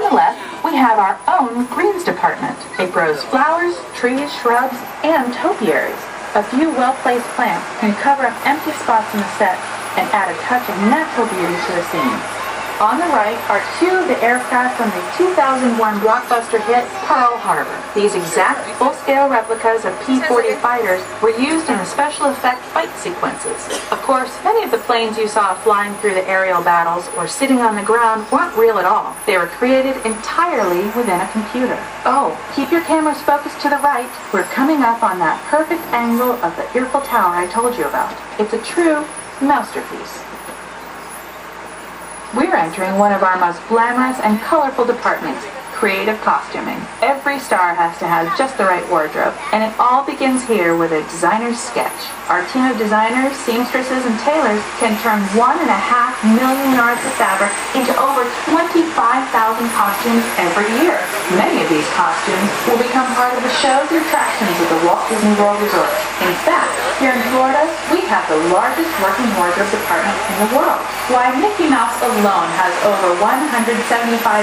the left, we have our own greens department. It grows flowers, trees, shrubs, and topiaries. A few well-placed plants can cover up empty spots in the set and add a touch of natural beauty to the scene. On the right are two of the aircraft from the 2001 blockbuster hit Pearl Harbor. These exact full-scale replicas of P-40 fighters were used in the special effect fight sequences. Of course, many of the planes you saw flying through the aerial battles or sitting on the ground weren't real at all. They were created entirely within a computer. Oh, keep your cameras focused to the right. We're coming up on that perfect angle of the Eiffel Tower I told you about. It's a true masterpiece. We're entering one of our most glamorous and colorful departments, creative costuming. Every star has to have just the right wardrobe, and it all begins here with a designer's sketch. Our team of designers, seamstresses, and tailors can turn 1.5 million yards of fabric into over 25,000 costumes every year. Many of these costumes will become part of the shows and attractions of the Walt Disney World Resort. In fact, here in Florida, we have the largest working wardrobe department in the world. Why, Mickey Mouse alone has over 175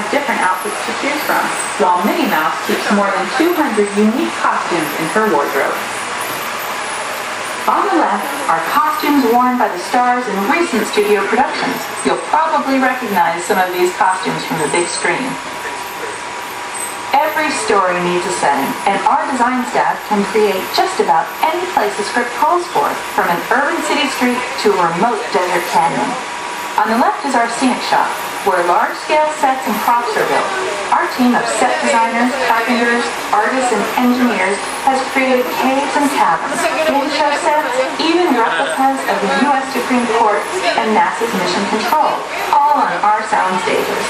different outfits to choose from, while Minnie Mouse keeps more than 200 unique costumes in her wardrobe. On the left are costumes worn by the stars in recent studio productions. You'll probably recognize some of these costumes from the big screen. Every story needs a setting, and our design staff can create just about any place the script calls for, from an urban city street to a remote desert canyon. On the left is our scenic shop, where large-scale sets and props are built. Our team of set designers, carpenters, artists, and engineers has created caves and caverns, in-show sets, even replicas of the U.S. Supreme Court and NASA's Mission Control, all on our sound stages.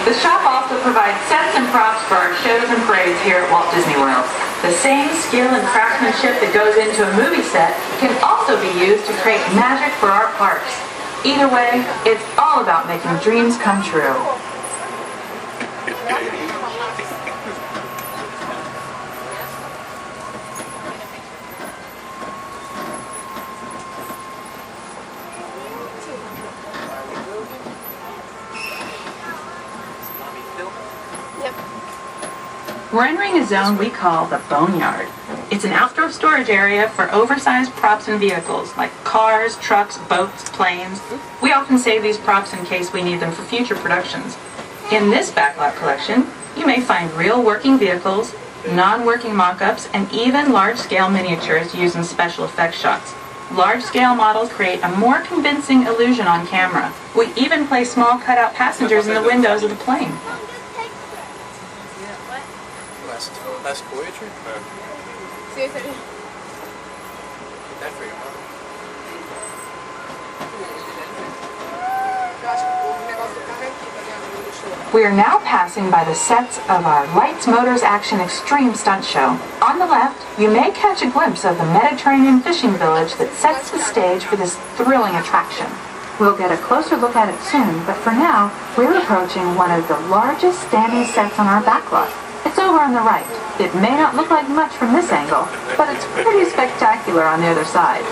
The shop also provides sets and props for our shows and parades here at Walt Disney World. The same skill and craftsmanship that goes into a movie set can also be used to create magic for our parks. Either way, it's all about making dreams come true. We're entering a zone we call the Boneyard. It's an outdoor storage area for oversized props and vehicles, like cars, trucks, boats, planes. We often save these props in case we need them for future productions. In this Backlot collection, you may find real working vehicles, non-working mock-ups, and even large-scale miniatures used in special effects shots. Large-scale models create a more convincing illusion on camera. We even place small cutout passengers in the windows of the plane. Last poetry? Seriously. That for your mom. We are now passing by the sets of our Lights, Motors, Action Extreme stunt show. On the left, you may catch a glimpse of the Mediterranean fishing village that sets the stage for this thrilling attraction. We'll get a closer look at it soon, but for now, we're approaching one of the largest standing sets on our backlot. It's over on the right. It may not look like much from this angle, but it's pretty spectacular on the other side.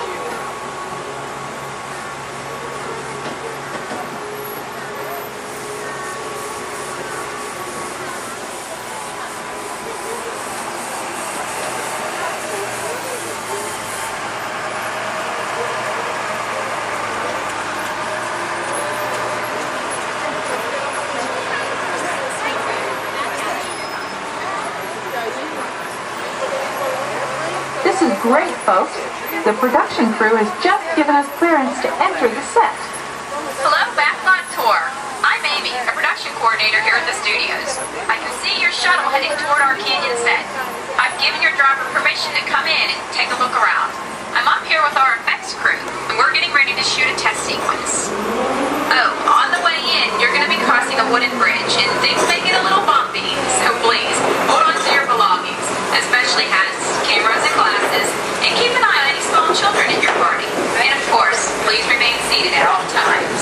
This is great, folks. The production crew has just given us clearance to enter the set. Hello, Backlot Tour. I'm Amy, a production coordinator here at the studios. I can see your shuttle heading toward our canyon set. I've given your driver permission to come in and take a look around. I'm up here with our effects crew, and we're getting ready to shoot a test sequence. Oh, on the way in, you're going to be crossing a wooden bridge, and things may get a little bumpy, so please, hold on to your belongings, especially hats, cameras, and glasses, and keep an eye on any small children in your party. And of course, please remain seated at all times.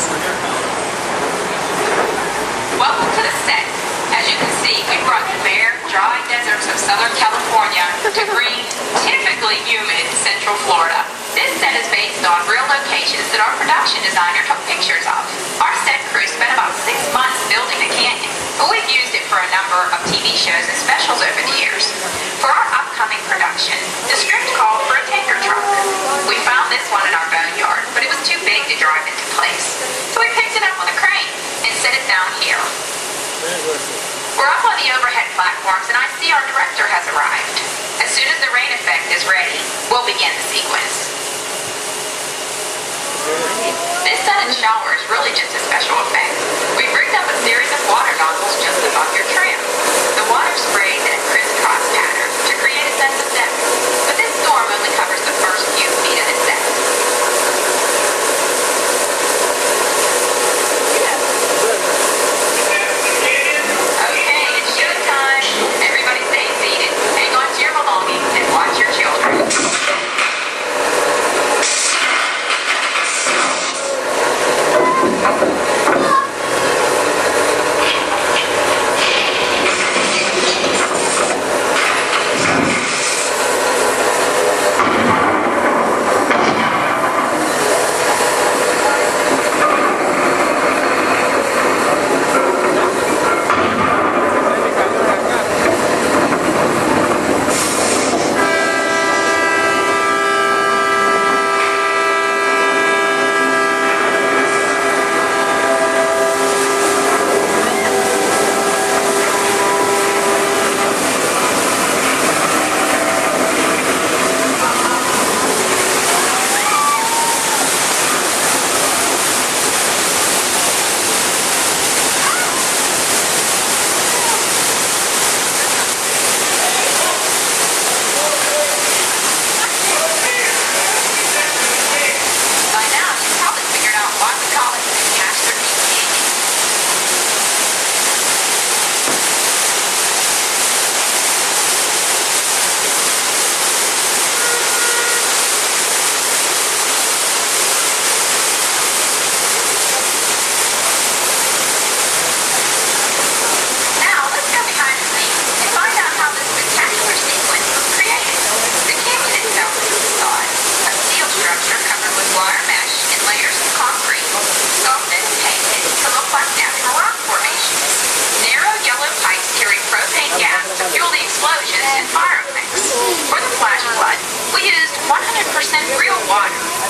Welcome to the set. As you can see, we brought the bare, dry deserts of Southern California to green, typically humid Central Florida. This set is based on real locations that our production designer took pictures of. Our set crew spent about 6 months building the canyon, but we've used it for a number of TV shows and specials over the years. For our upcoming production, the script called for a tanker truck. We found this one in our boneyard, but it was too big to drive into place. So we picked it up with a crane and set it down here. We're up on the overhead platforms and I see our director has arrived. As soon as the rain effect is ready, we'll begin the sequence. This sudden shower is really just a special effect. We've rigged up a series of water nozzles just above your trim. The water sprays in a crisscross pattern to create a sense of depth, but this storm only covers the first few feet of the set. Okay, it's showtime. Everybody stay seated. Hang on to your belongings and watch your children.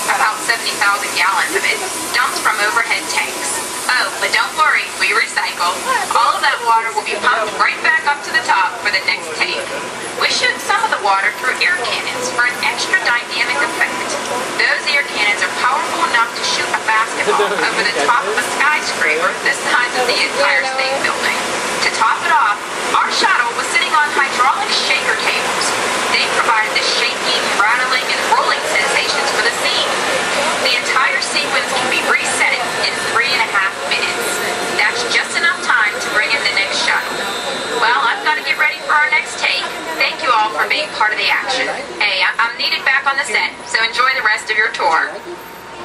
About 70,000 gallons of it, dumped from overhead tanks. Oh, but don't worry, we recycle. All of that water will be pumped right back up to the top for the next take. We shoot some of the water through air cannons for an extra dynamic effect. Those air cannons are powerful enough to shoot a basketball over the top of a skyscraper the size of the Empire State Building. To top it off, our shuttle was sitting on hydraulic shaker tables. They provided the shaking, rattling, and rolling sensations for the scene. The entire sequence can be reset in 3.5 minutes. That's just enough time to bring in the next shuttle. Well, I've got to get ready for our next take. Thank you all for being part of the action. Hey, I'm needed back on the set, so enjoy the rest of your tour.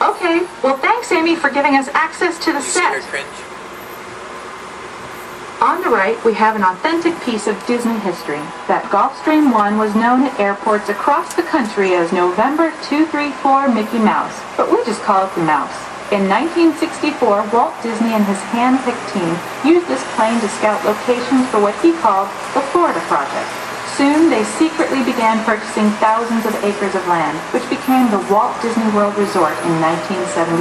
Okay, well thanks Amy for giving us access to the set. On the right, we have an authentic piece of Disney history, that Gulfstream 1 was known at airports across the country as November 234 Mickey Mouse, but we just call it the Mouse. In 1964, Walt Disney and his hand-picked team used this plane to scout locations for what he called the Florida Project. Soon, they secretly began purchasing thousands of acres of land, which became the Walt Disney World Resort in 1971.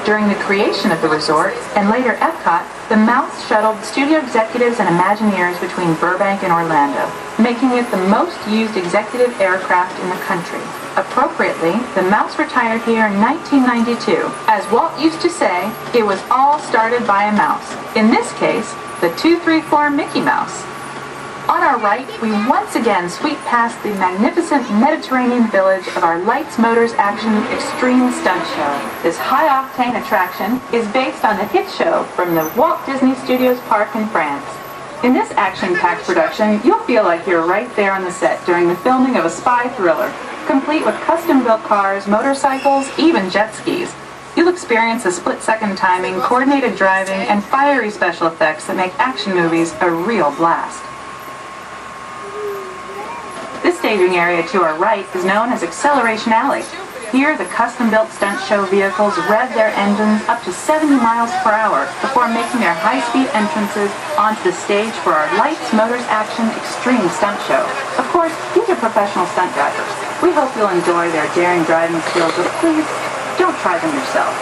During the creation of the resort, and later Epcot, the Mouse shuttled studio executives and Imagineers between Burbank and Orlando, making it the most used executive aircraft in the country. Appropriately, the Mouse retired here in 1992. As Walt used to say, it was all started by a mouse. In this case, the 234 Mickey Mouse. On our right, we once again sweep past the magnificent Mediterranean village of our Lights, Motors, Action Extreme Stunt Show. This high-octane attraction is based on the hit show from the Walt Disney Studios Park in France. In this action-packed production, you'll feel like you're right there on the set during the filming of a spy thriller, complete with custom-built cars, motorcycles, even jet skis. You'll experience the split-second timing, coordinated driving, and fiery special effects that make action movies a real blast. This staging area to our right is known as Acceleration Alley. Here, the custom-built stunt show vehicles rev their engines up to 70 miles per hour before making their high-speed entrances onto the stage for our Lights, Motors, Action Extreme Stunt Show. Of course, these are professional stunt drivers. We hope you'll enjoy their daring driving skills, but please, don't try them yourself.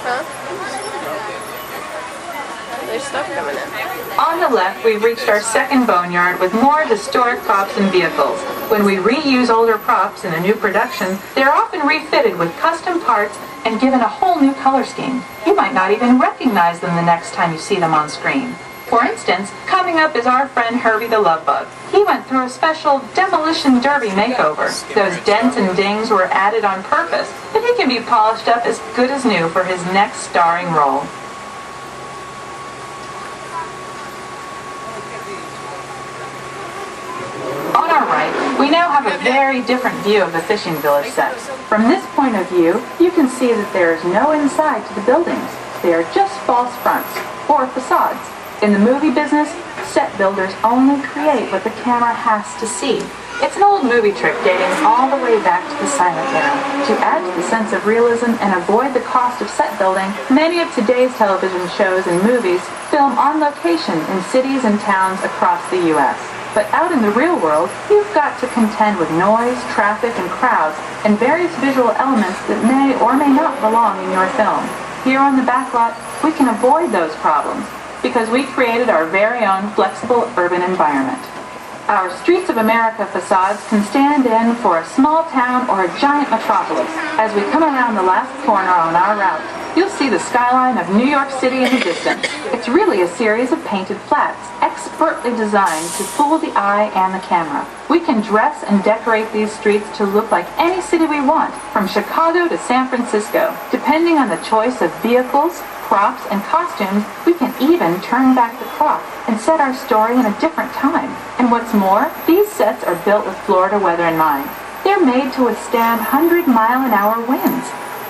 Huh? There's stuff coming in. On the left, we've reached our second boneyard with more historic props and vehicles. When we reuse older props in a new production, they're often refitted with custom parts and given a whole new color scheme. You might not even recognize them the next time you see them on screen. For instance, coming up is our friend Herbie the Love Bug. He went through a special demolition derby makeover. Those dents and dings were added on purpose, and he can be polished up as good as new for his next starring role. On our right, we now have a very different view of the fishing village set. From this point of view, you can see that there is no inside to the buildings. They are just false fronts, or facades. In the movie business, set builders only create what the camera has to see. It's an old movie trick dating all the way back to the silent era. To add to the sense of realism and avoid the cost of set building, many of today's television shows and movies film on location in cities and towns across the U.S. But out in the real world, you've got to contend with noise, traffic, and crowds, and various visual elements that may or may not belong in your film. Here on the Backlot, we can avoid those problems, because we created our very own flexible urban environment. Our Streets of America facades can stand in for a small town or a giant metropolis. As we come around the last corner on our route, you'll see the skyline of New York City in the distance. It's really a series of painted flats, expertly designed to fool the eye and the camera. We can dress and decorate these streets to look like any city we want, from Chicago to San Francisco. Depending on the choice of vehicles, props, and costumes, we can even turn back the clock and set our story in a different time. And what's more, these sets are built with Florida weather in mind. They're made to withstand 100-mile-an-hour winds.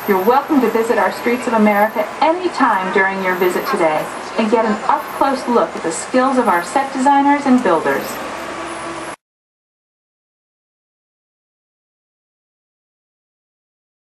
You're welcome to visit our Streets of America anytime during your visit today and get an up-close look at the skills of our set designers and builders.